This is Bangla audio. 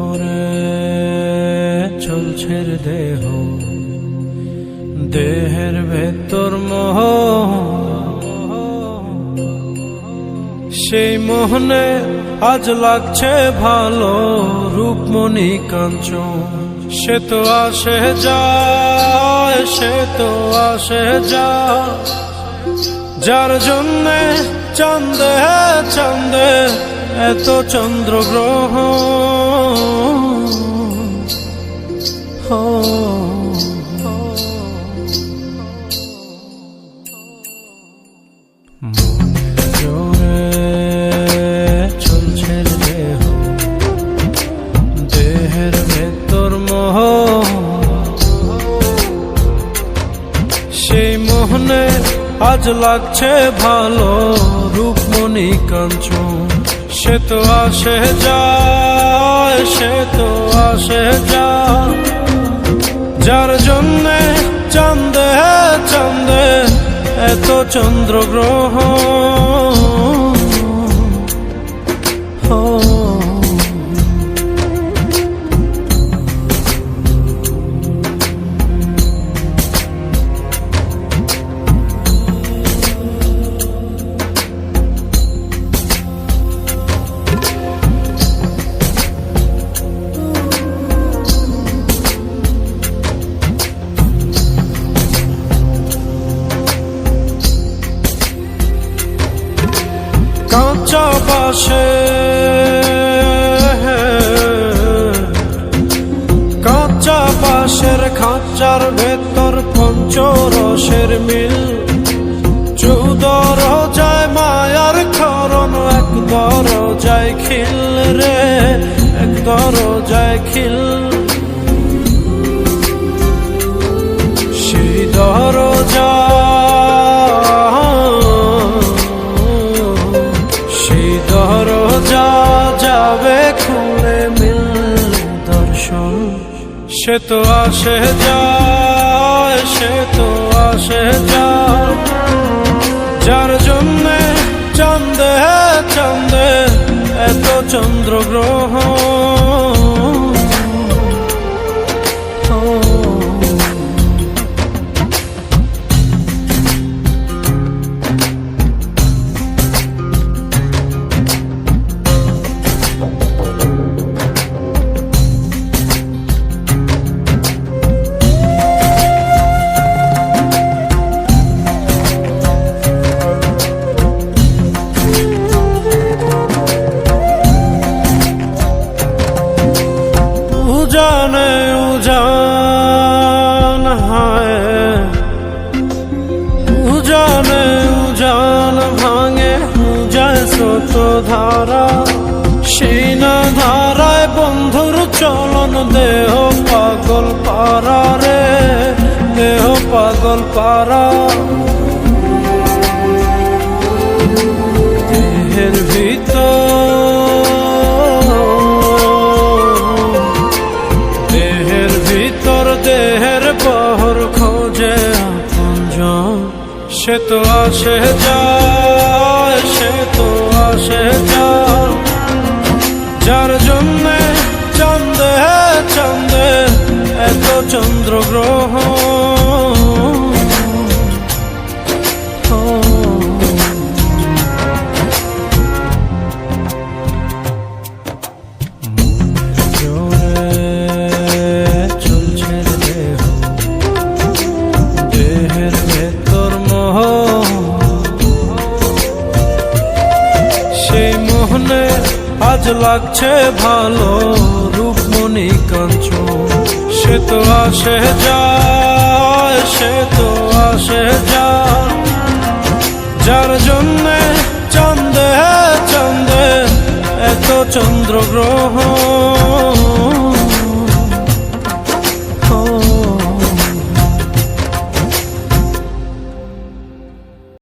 জোরে চলছে দেহ, দেহের ভেতর মোহ, সেই মোহনে আজ লাগছে ভালো রূপমণি কাঞ্চন। সে তো আসে যায়, সে তো আসে যায়, যার জন্যে চাঁদে চাঁদে এত চন্দ্রগ্রহণ। মনের জোরে চলছে দেহ, দেহের ভেতর মোহ, সেই মোহনে আজ লাগছে ভালো রূপমণি কাঞ্চন। সে তো আসে যায়, সে তো আসে যায়, যার জন্যে চাঁদে চাঁদে এত চন্দ্রগ্রহণ। কাঁচা বাঁশে, কাঁচা বাঁশের খাঁচার ভেতর পঞ্চরসের মিল, 14 রোজায় মায়ার খরণ, এক দরজায় খিল রে, এক দরজায় খিল। সেই দরজা, দরজা যাবে খুলে মিললে দর্শন। সে তো আসে যায়, সে তো আসে যায়, যার জন্যে চাঁদে চাঁদে এত চন্দ্রগ্রহণ। উজানে উজান হায়, উজানে উজান ভাঙে উজায় স্রোত ধারা, সেই না ধারায় বন্ধুর চলন, দেহ পাগল পারা রে, দেহ পাগল পারা। দেহের ভিতর, দেহের বহর খোঁজে আপনজন। সে তো আসে যায়, সে তো আসে যায়, যার জন্যে চাঁদে চাঁদে এত চন্দ্রগ্রহণ। আজ লাগছে ভালো রূপমণি কাঞ্চন। সে তো আসে যায়, সে তো আসে যায়, যার জন্যে চাঁদে চাঁদে এত চন্দ্রগ্রহণ।